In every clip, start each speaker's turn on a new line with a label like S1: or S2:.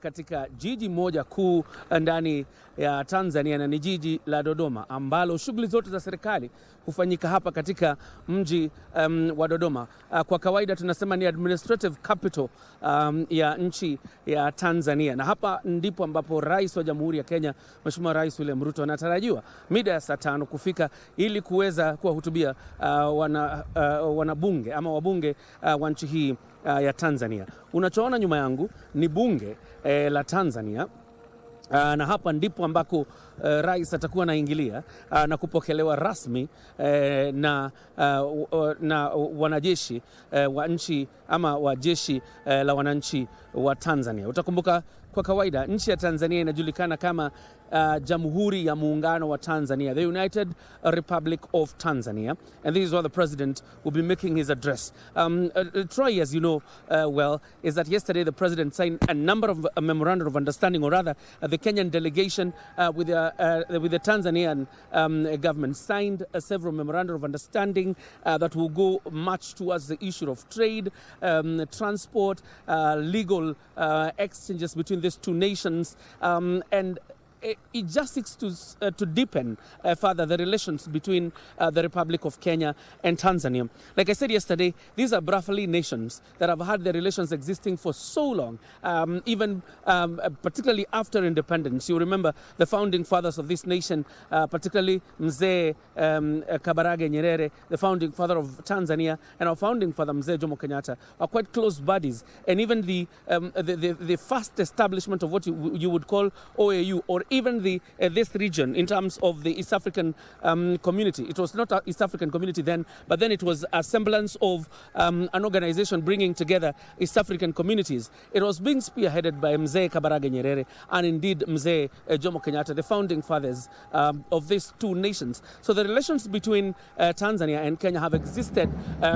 S1: Katika jiji moja kuu ndani ya Tanzania na ni jiji la Dodoma, ambalo shughuli zote za serikali hufanyika hapa katika mji wa Dodoma. Kwa kawaida tunasema ni administrative capital ya nchi ya Tanzania, na hapa ndipo ambapo Rais wa Jamhuri ya Kenya Mheshimiwa Rais William Ruto anatarajiwa mida ya saa 5 kufika ili kuweza kuwahutubia wanabunge ama wabunge wa nchi hii ya Tanzania. Unachoona nyuma yangu ni bunge la Tanzania, na hapa ndipo ambako rais atakuwa anaingilia na kupokelewa rasmi na wanajeshi wa nchi ama wa jeshi la wananchi wa Tanzania. Utakumbuka kwa kawaida nchi ya Tanzania inajulikana kama Jamhuri ya Muungano wa Tanzania, the United Republic of Tanzania, and this is where the president will be making his address. Troy, as you know well, is that yesterday the president signed a number of memorandum of understanding, or rather the Kenyan delegation with the Tanzanian government signed several memorandum of understanding that will go much towards the issue of trade, transport, legal exchanges between these two nations, and it just seeks to deepen further the relations between the Republic of Kenya and Tanzania. Like I said yesterday, these are brotherly nations that have had their relations existing for so long, even particularly after independence. You remember the founding fathers of this nation, particularly Mzee Kabarage Nyerere, the founding father of Tanzania, and our founding father Mzee Jomo Kenyatta are quite close buddies. And even the first establishment of what you would call OAU, or even this region in terms of the East African community. It was not an East African community then, but then it was a semblance of an organization bringing together East African communities. It was being spearheaded by Mzee Kabarage Nyerere and indeed Mzee Jomo Kenyatta, the founding fathers of these two nations. So the relations between Tanzania and Kenya have existed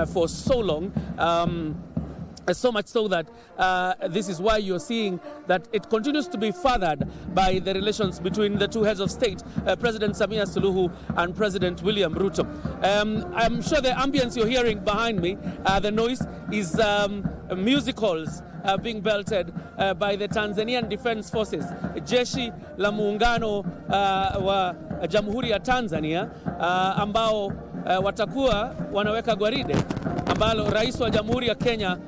S1: for so long. So much so that this is why you're seeing that it continues to be furthered by the relations between the two heads of state, President Samia Suluhu and President William Ruto. I'm sure the ambience you're hearing behind me, the noise, is musicals being belted by the Tanzanian Defense Forces, Jeshi la Muungano wa Jamhuri ya Tanzania, ambao watakuwa wanaweka gwaride ambalo Rais wa Jamhuri ya Kenya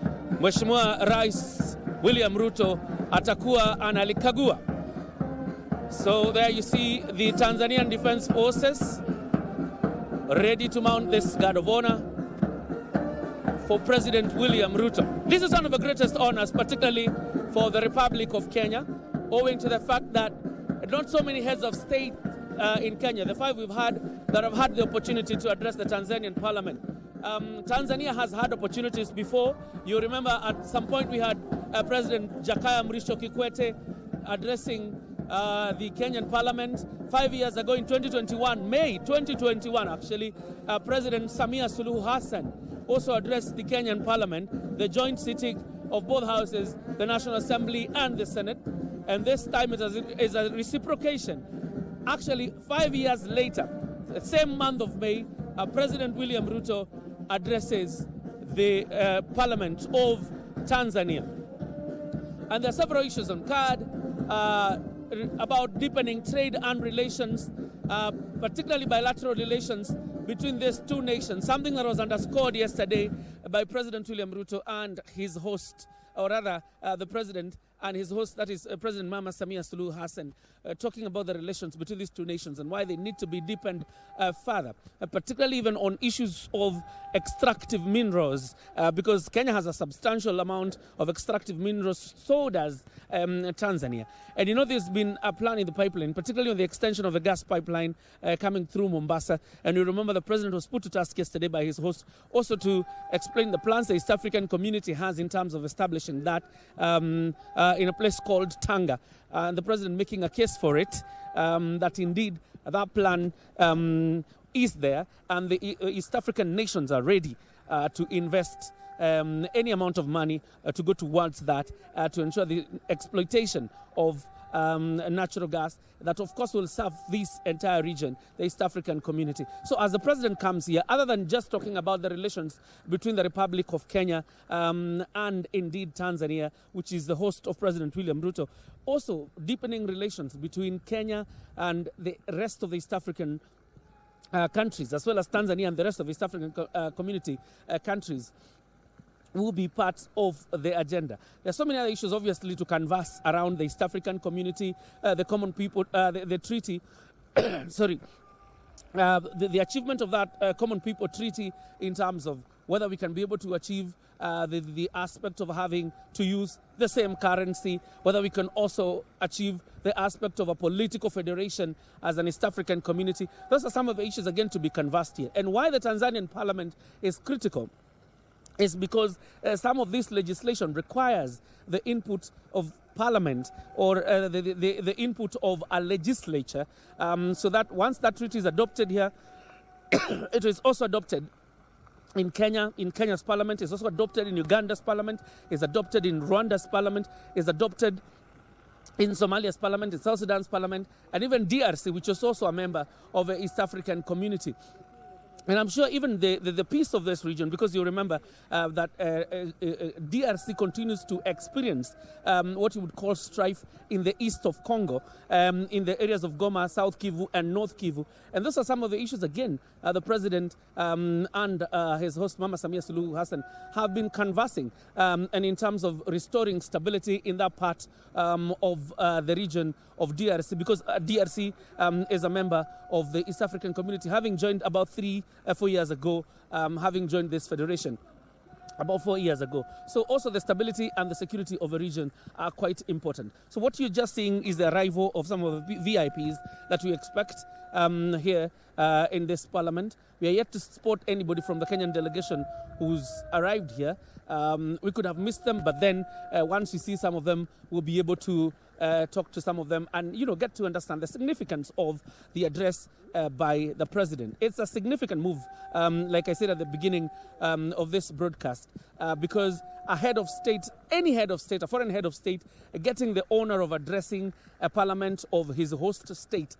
S1: Mheshimiwa Rais William Ruto atakuwa analikagua. So there you see the Tanzanian Defense Forces ready to mount this guard of honor for President William Ruto. This is one of the greatest honors, particularly for the Republic of Kenya, owing to the fact that not so many heads of state in Kenya, the 5 we've had, that have had the opportunity to address the Tanzanian Parliament. Tanzania has had opportunities before. You remember at some point we had President Jakaya Mrisho Kikwete addressing the Kenyan Parliament. 5 years ago in 2021, May 2021 actually, President Samia Suluhu Hassan also addressed the Kenyan Parliament, the joint sitting of both houses, the National Assembly and the Senate. And this time it is a reciprocation. Actually, 5 years later, the same month of May, President William Ruto addresses the Parliament of Tanzania. And there are several issues on card about deepening trade and relations, particularly bilateral relations between these two nations, something that was underscored yesterday by President William Ruto and his host, or rather the president and his host, that is President Mama Samia Suluhu Hassan, talking about the relations between these two nations and why they need to be deepened further, particularly even on issues of extractive minerals, because Kenya has a substantial amount of extractive minerals, so does Tanzania. And you know there's been a plan in the pipeline, particularly on the extension of the gas pipeline coming through Mombasa. And you remember the president was put to task yesterday by his host also to explain the plans the East African community has in terms of establishing that in a place called Tanga. And the president making a case for it, that indeed that plan is there, and the East African nations are ready to invest any amount of money to go towards that, to ensure the exploitation of natural gas that, of course, will serve this entire region, the East African community. So as the president comes here, other than just talking about the relations between the Republic of Kenya and indeed Tanzania, which is the host of President William Ruto, also deepening relations between Kenya and the rest of the East African countries, as well as Tanzania and the rest of East African community countries, will be part of the agenda. There are so many other issues, obviously, to canvass around the East African community, the common people, the treaty, sorry, the achievement of that common people treaty in terms of whether we can be able to achieve the aspect of having to use the same currency, whether we can also achieve the aspect of a political federation as an East African community. Those are some of the issues, again, to be canvassed here. And why the Tanzanian Parliament is critical is because some of this legislation requires the input of Parliament or the input of a legislature, so that once that treaty is adopted here, it is also adopted in Kenya, in Kenya's parliament, is also adopted in Uganda's parliament, is adopted in Rwanda's parliament, is adopted in Somalia's parliament, in South Sudan's parliament, and even DRC, which is also a member of the East African community. And I'm sure even the peace of this region, because you remember that DRC continues to experience what you would call strife in the east of Congo, in the areas of Goma, South Kivu, and North Kivu. And those are some of the issues, again, the president and his host, Mama Samia Suluhu Hassan, have been canvassing, and in terms of restoring stability in that part of the region of DRC, because DRC is a member of the East African community, having joined about 4 years ago, having joined this federation about 4 years ago. So also the stability and the security of the region are quite important. So what you're just seeing is the arrival of some of the VIPs that we expect here in this parliament. We are yet to spot anybody from the Kenyan delegation who's arrived here. We could have missed them, but then once we see some of them, we'll be able to talk to some of them and, you know, get to understand the significance of the address by the president. It's a significant move, like I said at the beginning of this broadcast, because a head of state, any head of state, a foreign head of state, getting the honor of addressing a parliament of his host state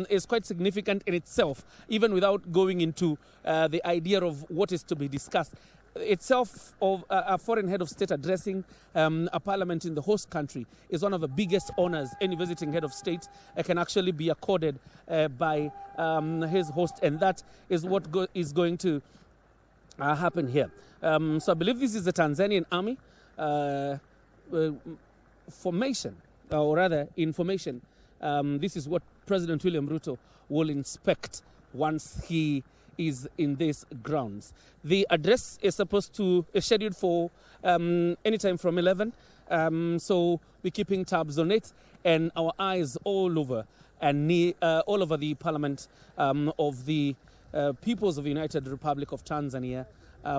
S1: is quite significant in itself, even without going into the idea of what is to be discussed. Itself, of a foreign head of state addressing a parliament in the host country is one of the biggest honors any visiting head of state can actually be accorded by his host, and that is what is going to happen here. So I believe this is the Tanzanian army formation, or rather information. This is what President William Ruto will inspect once he is in these grounds. The address is scheduled for anytime from 11. So we're keeping tabs on it and our eyes all over and all over the Parliament of the Peoples of the United Republic of Tanzania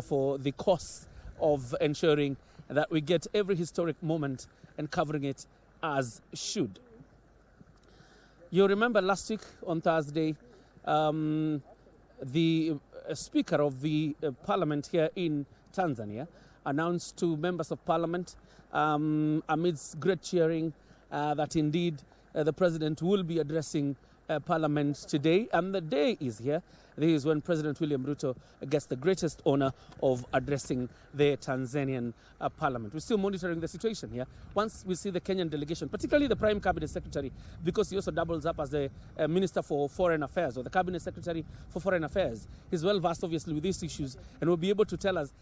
S1: for the cause of ensuring that we get every historic moment and covering it as should. You remember last week on Thursday, the Speaker of the Parliament here in Tanzania announced to members of Parliament amidst great cheering that indeed the President will be addressing Parliament today, and the day is here. This is when President William Ruto gets the greatest honor of addressing the Tanzanian Parliament. We're still monitoring the situation here. Once we see the Kenyan delegation, particularly the Prime Cabinet Secretary, because he also doubles up as the Minister for Foreign Affairs, or the Cabinet Secretary for Foreign Affairs. He's well versed, obviously, with these issues, and will be able to tell us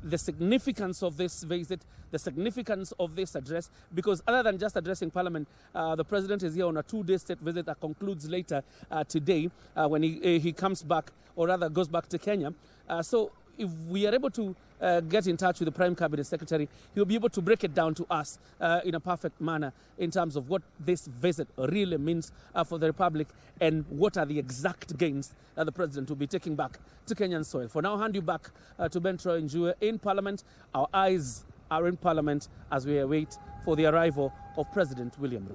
S1: the significance of this visit, the significance of this address, because other than just addressing Parliament, the President is here on a 2-day state visit that concludes later today when he comes back, or rather goes back to Kenya. So if we are able to get in touch with the Prime Cabinet Secretary, he'll be able to break it down to us in a perfect manner in terms of what this visit really means for the Republic and what are the exact gains that the President will be taking back to Kenyan soil. For now, I'll hand you back to Ben Troy Njue in Parliament. Our eyes are in Parliament as we await for the arrival of President William Ruto.